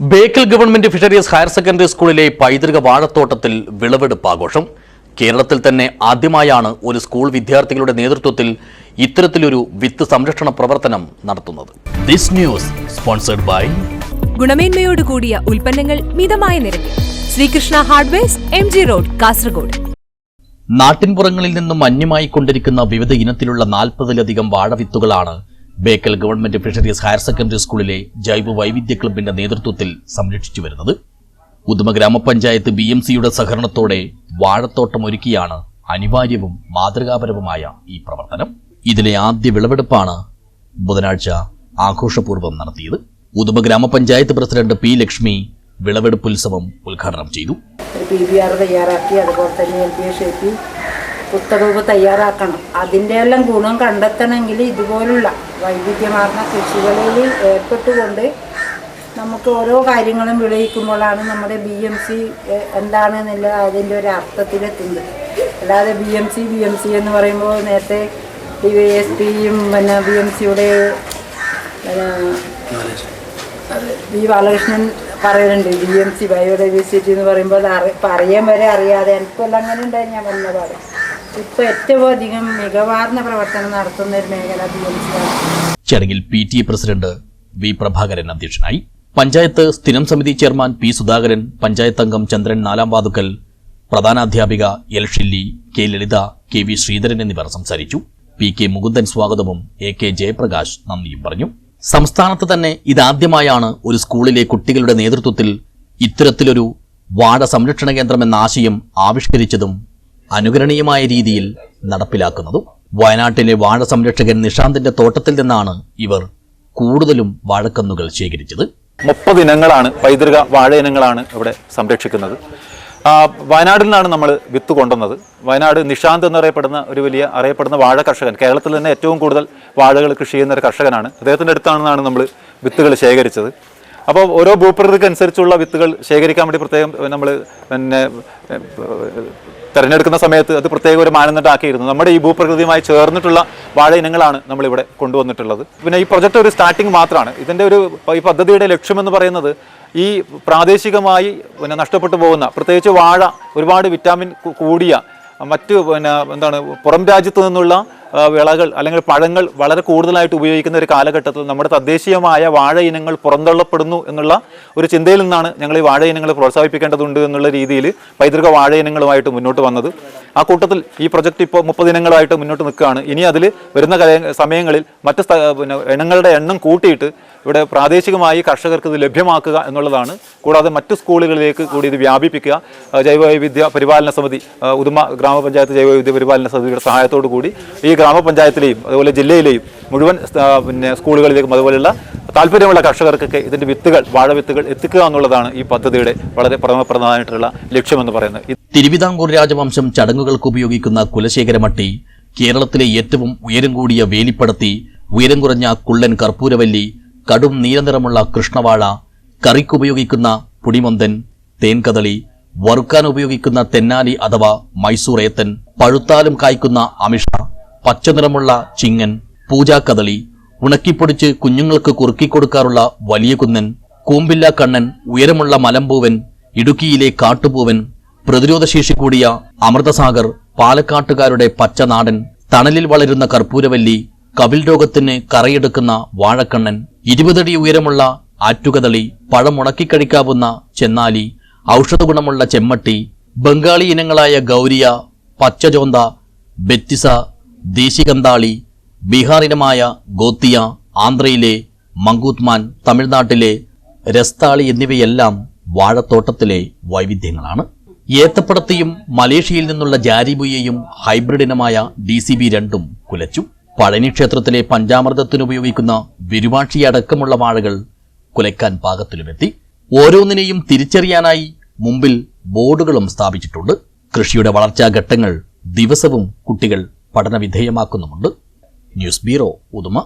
Bekal government fisheries higher secondary സ്കൂളിലെ പൈതൃക വാഴത്തോട്ടത്തിൽ വിളവെടുപ്പ് ആഘോഷം. കേരളത്തിൽ തന്നെ ആദ്യമായാണ് ഒരു സ്കൂൾ വിദ്യാർത്ഥികളുടെ നേതൃത്വത്തിൽ ഇത്തരത്തിലൊരു വിത്ത് സംരക്ഷണ പ്രവർത്തനം നടത്തുന്നത്. ദിസ് ന്യൂസ് സ്പോൺസർഡ് ബൈ ഗുണമേന്മയോട് കൂടിയ ഉൽപ്പന്നങ്ങൾ മിതമായ നിരക്കിൽ Sreekrishna hardwares, MG road, Kasaragod. നാട്ടിൻപുറങ്ങളിൽ നിന്നും അന്യമായിക്കൊണ്ടിരിക്കുന്ന വിവിധ ഇനത്തിലുള്ള 40-ലധികം വാഴവിത്തുകളാണ് Bekal government fisheries higher secondary സ്കൂളിലെ ജൈവ വൈവിധ്യ ക്ലബിന്റെ നേതൃത്വത്തിൽ സംരക്ഷിച്ചു വരുന്നത്. ഉദുമ ഗ്രാമപഞ്ചായത്ത് BMCയുടെ സഹകരണത്തോടെ വാഴത്തോട്ടം ഒരുക്കിയാണ് അനിവാര്യവും മാതൃകാപരവുമായ ഈ പ്രവർത്തനം. ഇതിലെ ആദ്യ വിളവെടുപ്പാണ് ബുധനാഴ്ച ആഘോഷപൂർവ്വം നടത്തിയത്. ഉദുമ ഗ്രാമപഞ്ചായത്ത് പ്രസിഡന്റ് P. ലക്ഷ്മി വിളവെടുപ്പ് ഉത്സവം ഉദ്ഘാടനം ചെയ്തു. PBR തയ്യാറാക്കി, അതുപോലെ തന്നെ LPSAP പുസ്തകമൊക്കെ തയ്യാറാക്കണം. അതിൻ്റെ എല്ലാം ഗുണം കണ്ടെത്തണമെങ്കിൽ ഇതുപോലുള്ള വൈവിധ്യമാർന്ന കൃഷികളിൽ ഏർപ്പെട്ടുകൊണ്ട് നമുക്ക് ഓരോ കാര്യങ്ങളും വിളയിക്കുമ്പോഴാണ് നമ്മുടെ BMC എന്താണെന്നുള്ള അതിൻ്റെ ഒരു അർത്ഥത്തിലെത്തുന്നത്. അല്ലാതെ BMC എന്ന് പറയുമ്പോൾ നേരത്തെ DYSPയും പിന്നെ BMCയുടെ V. ബാലകൃഷ്ണൻ പറയുന്നുണ്ട്, BMC ബയോഡൈവേഴ്സിറ്റി എന്ന് പറയുമ്പോൾ പറയാൻ വരെ അറിയാതെ എനിക്കെല്ലാം അങ്ങനെ ഉണ്ടായി. ഞാൻ വന്ന പാട് ഇപ്പോൾ ഏറ്റവും അധികം മികവാർന്ന പ്രവർത്തനം നടത്തുന്ന ഒരു മേഖല BMC ആണ്. ചടങ്ങിൽ PTA പ്രസിഡന്റ് V. പ്രഭാകരൻ അധ്യക്ഷനായി. പഞ്ചായത്ത് സ്ഥിരം സമിതി ചെയർമാൻ P. സുധാകരൻ, പഞ്ചായത്ത് അംഗം ചന്ദ്രൻ നാലാംവാതുക്കൽ, പ്രധാനാധ്യാപിക L. ഷില്ലി, K. ലളിത, K. V. ശ്രീധരൻ എന്നിവർ സംസാരിച്ചു. P. K. മുകുന്ദൻ സ്വാഗതവും AK. ജയപ്രകാശ് നന്ദിയും പറഞ്ഞു. സംസ്ഥാനത്ത് തന്നെ ഇതാദ്യമായാണ് ഒരു സ്കൂളിലെ കുട്ടികളുടെ നേതൃത്വത്തിൽ ഇത്തരത്തിലൊരു വാഴ സംരക്ഷണ കേന്ദ്രം എന്ന ആശയം ആവിഷ്കരിച്ചതും അനുകരണീയമായ രീതിയിൽ നടപ്പിലാക്കുന്നതും. വയനാട്ടിലെ വാഴ സംരക്ഷകൻ നിഷാന്തിന്റെ തോട്ടത്തിൽ നിന്നാണ് ഇവർ കൂടുതലും വാഴക്കന്നുകൾ ശേഖരിച്ചത്. 30 ഇനങ്ങളാണ്, പൈതൃക വാഴ ഇനങ്ങളാണ് ഇവിടെ സംരക്ഷിക്കുന്നത്. വയനാട്ടിൽ നിന്നാണ് നമ്മൾ വിത്ത് കൊണ്ടുവന്നത്. വയനാട് നിഷാന്ത് എന്നറിയപ്പെടുന്ന ഒരു വലിയ അറിയപ്പെടുന്ന വാഴ കർഷകൻ, കേരളത്തിൽ തന്നെ ഏറ്റവും കൂടുതൽ വാഴകൾ കൃഷി ചെയ്യുന്ന ഒരു കർഷകനാണ്. അദ്ദേഹത്തിൻ്റെ അടുത്താണെന്നാണ് നമ്മൾ വിത്തുകൾ ശേഖരിച്ചത്. അപ്പോൾ ഓരോ ഭൂപ്രകൃതിക്ക് അനുസരിച്ചുള്ള വിത്തുകൾ ശേഖരിക്കാൻ വേണ്ടി പ്രത്യേകം നമ്മൾ പിന്നെ തിരഞ്ഞെടുക്കുന്ന സമയത്ത് അത് പ്രത്യേക ഒരു മാനദണ്ഡമാക്കിയിരുന്നു. നമ്മുടെ ഈ ഭൂപ്രകൃതിയുമായി ചേർന്നിട്ടുള്ള വാഴ ഇനങ്ങളാണ് നമ്മളിവിടെ കൊണ്ടുവന്നിട്ടുള്ളത്. പിന്നെ ഈ പ്രൊജക്റ്റ് ഒരു സ്റ്റാർട്ടിങ് മാത്രമാണ്. ഇതിൻ്റെ ഈ പദ്ധതിയുടെ ലക്ഷ്യമെന്ന് പറയുന്നത് ഈ പ്രാദേശികമായി നഷ്ടപ്പെട്ടു പോകുന്ന, പ്രത്യേകിച്ച് വാഴ ഒരുപാട് വിറ്റാമിൻ കൂടിയ മറ്റ് പുറം രാജ്യത്തു നിന്നുള്ള വിളകൾ അല്ലെങ്കിൽ പഴങ്ങൾ വളരെ കൂടുതലായിട്ട് ഉപയോഗിക്കുന്ന ഒരു കാലഘട്ടത്തിൽ നമ്മുടെ തദ്ദേശീയമായ വാഴ ഇനങ്ങൾ പുറന്തള്ളപ്പെടുന്നു എന്നുള്ള ഒരു ചിന്തയിൽ നിന്നാണ് ഞങ്ങൾ ഈ വാഴ ഇനങ്ങൾ പ്രോത്സാഹിപ്പിക്കേണ്ടതുണ്ട് എന്നുള്ള രീതിയിൽ പൈതൃക വാഴ ഇനങ്ങളുമായിട്ട് മുന്നോട്ട് വന്നത്. ആ കൂട്ടത്തിൽ ഈ പ്രൊജക്റ്റ് ഇപ്പോൾ 30 ഇനങ്ങളായിട്ട് മുന്നോട്ട് നിൽക്കുകയാണ്. ഇനി അതിൽ വരുന്ന സമയങ്ങളിൽ മറ്റ് ഇനങ്ങളുടെ എണ്ണം കൂട്ടിയിട്ട് ഇവിടെ പ്രാദേശികമായി കർഷകർക്ക് ഇത് ലഭ്യമാക്കുക എന്നുള്ളതാണ്. കൂടാതെ മറ്റ് സ്കൂളുകളിലേക്ക് കൂടി ഇത് വ്യാപിപ്പിക്കുക. ജൈവവൈവിധ്യ പരിപാലന സമിതി, ഉദുമ ഗ്രാമപഞ്ചായത്ത് ജൈവവൈവിധ്യ പരിപാലന സമിതിയുടെ സഹായത്തോടു കൂടി ഈ ഗ്രാമപഞ്ചായത്തിലെയും അതുപോലെ ജില്ലയിലെയും മുഴുവൻ സ്കൂളുകളിലേക്കും അതുപോലെയുള്ള താല്പര്യമുള്ള കർഷകർക്കൊക്കെ ഇതിൻ്റെ വിത്തുകൾ, വാഴ വിത്തുകൾ എത്തിക്കുക എന്നുള്ളതാണ് ഈ പദ്ധതിയുടെ വളരെ പ്രധാനമായിട്ടുള്ള ലക്ഷ്യമെന്ന് പറയുന്നത്. തിരുവിതാംകൂർ രാജവംശം ചടങ്ങുകൾക്ക് ഉപയോഗിക്കുന്ന കുലശേഖരമട്ടി, കേരളത്തിലെ ഏറ്റവും ഉയരം കൂടിയ വേലിപ്പടത്തി, ഉയരം കുറഞ്ഞ കുള്ളൻ കർപ്പൂരവല്ലി, കടും നീലനിറമുള്ള കൃഷ്ണവാഴ, കറിക്കുപയോഗിക്കുന്ന പുടിമൊന്തൻ, തേൻകദളി, വറുക്കാൻ ഉപയോഗിക്കുന്ന തെന്നാലി അഥവാ മൈസൂർ ഏത്തൻ, പഴുത്താലും കായ്ക്കുന്ന അമിഷ, പച്ചനിറമുള്ള ചിങ്ങൻ, പൂജാക്കദളി, ഉണക്കിപ്പൊടിച്ച് കുഞ്ഞുങ്ങൾക്ക് കുറുക്കിക്കൊടുക്കാറുള്ള വലിയ കുന്നൻ, കൂമ്പില്ല കണ്ണൻ, ഉയരമുള്ള മലമ്പൂവൻ, ഇടുക്കിയിലെ കാട്ടുപൂവൻ, പ്രതിരോധശേഷി കൂടിയ അമൃതസാഗർ, പാലക്കാട്ടുകാരുടെ പച്ചനാടൻ, തണലിൽ വളരുന്ന കർപ്പൂരവല്ലി, കവിൽ രോഗത്തിന് കറയെടുക്കുന്ന വാഴക്കണ്ണൻ, 20 അടി ഉയരമുള്ള ആറ്റുകദളി, പഴം ഉണക്കിക്കഴിക്കാവുന്ന ചെന്നാലി, ഔഷധഗുണമുള്ള ചെമ്മട്ടി, ബംഗാളി ഇനങ്ങളായ ഗൗരിയ, പച്ചചോന്ത, ബെറ്റിസ, ദേശികന്താളി, ബീഹാർ ഇനമായ ഗോത്തിയ, ആന്ധ്രയിലെ മങ്കൂത്മാൻ, തമിഴ്നാട്ടിലെ രസ്താളി എന്നിവയെല്ലാം വാഴത്തോട്ടത്തിലെ വൈവിധ്യങ്ങളാണ്. ഏത്തപ്പടത്തിയും മലേഷ്യയിൽ നിന്നുള്ള ജാരിബുയയും ഹൈബ്രിഡ് ഇനമായ DCB 2ഉം കുലച്ചു. പഴനി ക്ഷേത്രത്തിലെ പഞ്ചാമൃതത്തിനുപയോഗിക്കുന്ന വിരുവാക്ഷിയടക്കമുള്ള വാഴകൾ കുലയ്ക്കാൻ പാകത്തിലുമെത്തി. ഓരോന്നിനെയും തിരിച്ചറിയാനായി മുമ്പിൽ ബോർഡുകളും സ്ഥാപിച്ചിട്ടുണ്ട്. കൃഷിയുടെ വളർച്ചാ ഘട്ടങ്ങൾ ദിവസവും കുട്ടികൾ പഠനവിധേയമാക്കുന്നുമുണ്ട്. News bureau, Uduma.